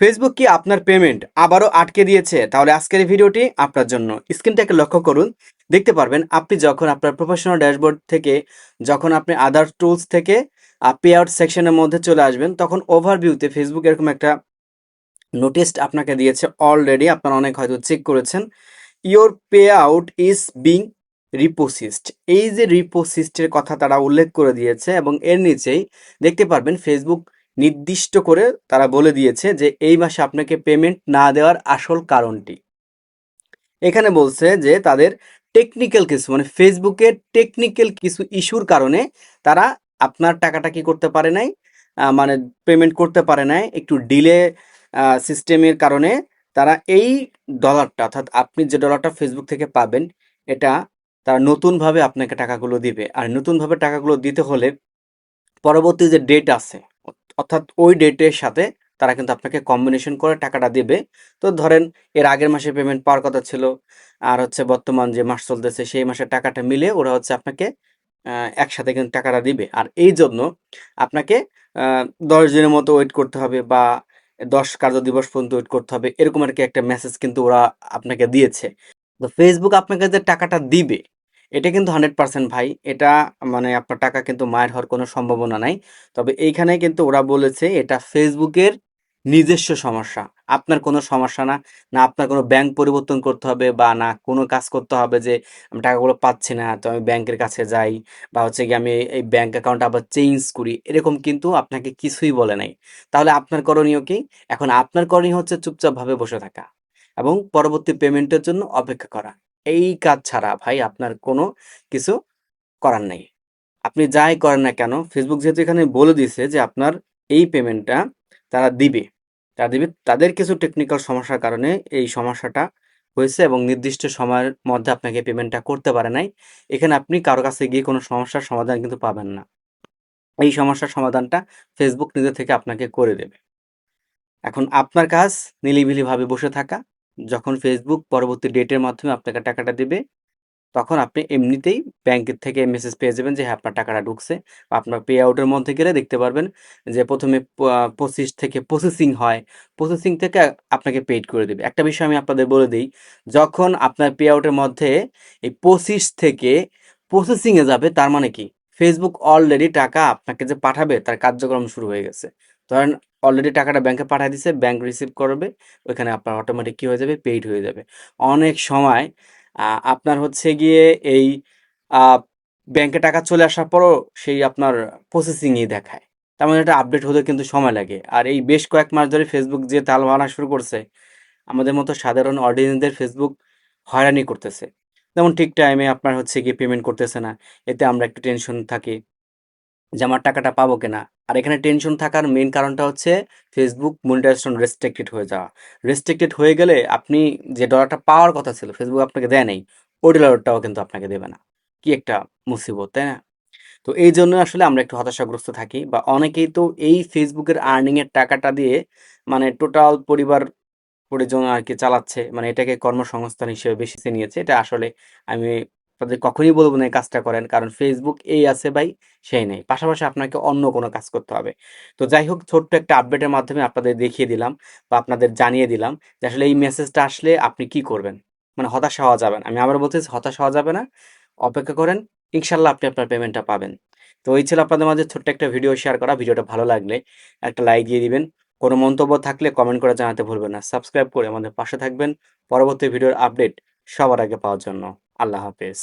Facebook কি আপনার payment আবারও আটকে দিয়েছে? তাহলে আজকের এই ভিডিওটি আপনার জন্য। স্ক্রিনটাকে লক্ষ্য করুন। দেখতে পারবেন আপনি যখন আপনার প্রফেশনাল ড্যাশবোর্ড থেকে যখন আপনি আদার টুলস থেকে পে আউট সেকশনের মধ্যে চলে আসবেন, তখন ওভারভিউতে ফেসবুক এরকম একটা নোটিশ আপনাকে দিয়েছে অলরেডি। আপনারা অনেক হয়তো চেক করেছেন। Your pay out is being reprocessed. এই যে রিপোসিস্টের কথা তারা উল্লেখ করে দিয়েছে এবং এর নিচেই দেখতে পারবেন ফেসবুক নির্দিষ্ট করে তারা বলে দিয়েছে যে এই মাসে আপনাকে পেমেন্ট না দেওয়ার আসল কারণটি। এখানে বলছে যে তাদের টেকনিক্যাল কিছু মানে ফেসবুকের টেকনিক্যাল কিছু ইস্যুর কারণে তারা আপনার টাকাটা কি করতে পারে নাই, মানে পেমেন্ট করতে পারে নাই, একটু ডিলে সিস্টেমের কারণে তারা এই ডলারটা অর্থাৎ আপনি যে ডলারটা ফেসবুক থেকে পাবেন এটা তারা নতুনভাবে আপনাকে টাকাগুলো দিবে। আর নতুনভাবে টাকাগুলো দিতে হলে পরবর্তী যে ডেট আছে অর্থাৎ ওই ডেটের সাথে তারা কিন্তু আপনাকে কম্বিনেশন করে টাকাটা দেবে। তো ধরেন এর আগের মাসে পেমেন্ট পাওয়ার কথা ছিল, আর হচ্ছে বর্তমান যে মাস চলতেছে সেই মাসের টাকাটা মিলে ওরা হচ্ছে আপনাকে একসাথে কিন্তু টাকাটা দিবে। আর এই জন্য আপনাকে 10 দিনের মতো ওয়েট করতে হবে বা 10 কার্য দিবস পর্যন্ত ওয়েট করতে হবে, এরকম আর কি একটা মেসেজ কিন্তু ওরা আপনাকে দিয়েছে। তো ফেসবুক আপনাকে যে টাকাটা দিবে এটা কিন্তু 100% ভাই, এটা মানে আপনার টাকা কিন্তু মায়ের হওয়ার কোনো সম্ভাবনা নাই। তবে এইখানে কিন্তু ওরা বলেছে এটা ফেসবুকের নিজস্ব সমস্যা, আপনার কোনো সমস্যা না। না আপনার কোনো ব্যাংক পরিবর্তন করতে হবে বা না কোনো কাজ করতে হবে যে আমি টাকাগুলো পাচ্ছি না তো আমি ব্যাংকের কাছে যাই বা হচ্ছে কি আমি এই ব্যাংক অ্যাকাউন্ট আবার চেঞ্জ করি, এরকম কিন্তু আপনাকে কিছুই বলে নাই। তাহলে আপনার করণীয় কি? এখন আপনার করণীয় হচ্ছে চুপচাপভাবে বসে থাকা এবং পরবর্তী পেমেন্টের জন্য অপেক্ষা করা। এই কাজ ছাড়া ভাই আপনার কোনো কিছু করার নেই। আপনি যাই করেন না কেন, ফেসবুক যেহেতু এখানে বলে দিছে যে আপনার এই পেমেন্টটা তারা দিবে। তারা দিবে তাদের কিছু টেকনিক্যাল সমস্যার কারণে এই সমস্যাটা হয়েছে এবং নির্দিষ্ট সময়ের মধ্যে আপনাকে পেমেন্টটা করতে পারে নাই। এখানে আপনি কারো কাছে গিয়ে কোনো সমস্যার সমাধান কিন্তু পাবেন না। এই সমস্যার সমাধানটা ফেসবুক নিজে থেকে আপনাকে করে দেবে। এখন আপনার কাজ নিলিবিলিভাবে বসে থাকা। যখন ফেসবুক পরবর্তী ডেটের মাধ্যমে আপনাকে টাকাটা দিবে তখন আপনি এমনিতেই ব্যাংকের থেকে মেসেজ পেয়ে যাবেন যে হ্যাঁ আপনার টাকাটা ঢুকছে। বা আপনার পে আউটের মধ্যে গেলে দেখতে পারবেন যে প্রথমে 25 থেকে প্রসেসিং হয়, প্রসেসিং থেকে আপনাকে পেইড করে দেবে। একটা বিষয় আমি আপনাদের বলে দিই, যখন আপনার পে আউটের মধ্যে এই 25 থেকে প্রসেসিংয়ে যাবে তার মানে কি ফেসবুক অলরেডি টাকা আপনাকে যে পাঠাবে তার কার্যক্রম শুরু হয়ে গেছে। ধরেন অলরেডি টাকাটা ব্যাংকে পাঠিয়ে দিছে, ব্যাংক রিসিভ করবে, ওইখানে আপনার অটোমেটিক কি হয়ে যাবে, পেইড হয়ে যাবে। অনেক সময় আপনার হচ্ছে গিয়ে এই আ ব্যাংকে টাকা চলে আসার পরও সেই আপনার প্রসেসিংই দেখায়। তার মানে এটা আপডেট হতে কিন্তু সময় লাগে। আর এই বেশ কয়েক মাস ধরে ফেসবুক যে তাল মারা শুরু করছে, আমাদের মতো সাধারণ অডিয়েন্সদের ফেসবুক হয়রানি করতেছে। যেমন ঠিক টাইমে আপনার হচ্ছে গিয়ে পেমেন্ট করতেছে না। এতে আমরা একটু টেনশন থাকি যে আমার টাকাটা পাবো কিনা। আর এখানে টেনশন থাকার মেইন কারণটা হচ্ছে ফেসবুক মনিটাইজেশন রেস্ট্রিক্টেড হয়ে যাওয়া। রেস্ট্রিক্টেড হয়ে গেলে আপনি যে ডলারটা পাওয়ার কথা ছিল ফেসবুক আপনাকে দেয় নাই, ওই ডলারটাও কিন্তু আপনাকে দেবে না। কি একটা মুসিবত, তাই না? তো এই জন্য আসলে আমরা একটু হতাশাগ্রস্ত থাকি বা অনেকেই তো এই ফেসবুকের আর্নিং এর টাকাটা দিয়ে মানে টোটাল পরিবার পরিজন আর কি চালাচ্ছে, মানে এটাকে কর্মসংস্থান হিসেবে বেছে নিয়েছে। এটা আসলে আমি তাদের কখনই বলবো না এই কাজটা করেন, কারণ ফেসবুক এই আছে ভাই সেই নেই, পাশাপাশি আপনাকে অন্য কোনো কাজ করতে হবে। তো যাই হোক, ছোট্ট একটা আপডেটের মাধ্যমে আপনাদের দেখিয়ে দিলাম বা আপনাদের জানিয়ে দিলাম যে আসলে এই মেসেজটা আসলে আপনি কি করবেন। মানে হতাশ হওয়া যাবে না, আমি আবার বলতেছি হতাশ হওয়া যাবে না। অপেক্ষা করেন, ইনশাল্লাহ আপনি আপনার পেমেন্টটা পাবেন। তো এই ছিল আপনাদের মাঝে ছোট্ট একটা ভিডিও শেয়ার করা। ভিডিওটা ভালো লাগলে একটা লাইক দিয়ে দিবেন। কোনো মন্তব্য থাকলে কমেন্ট করে জানাতে ভুলবেন না। সাবস্ক্রাইব করে আমাদের পাশে থাকবেন পরবর্তী ভিডিওর আপডেট সবার আগে পাওয়ার জন্য। আল্লাহ হাফেজ।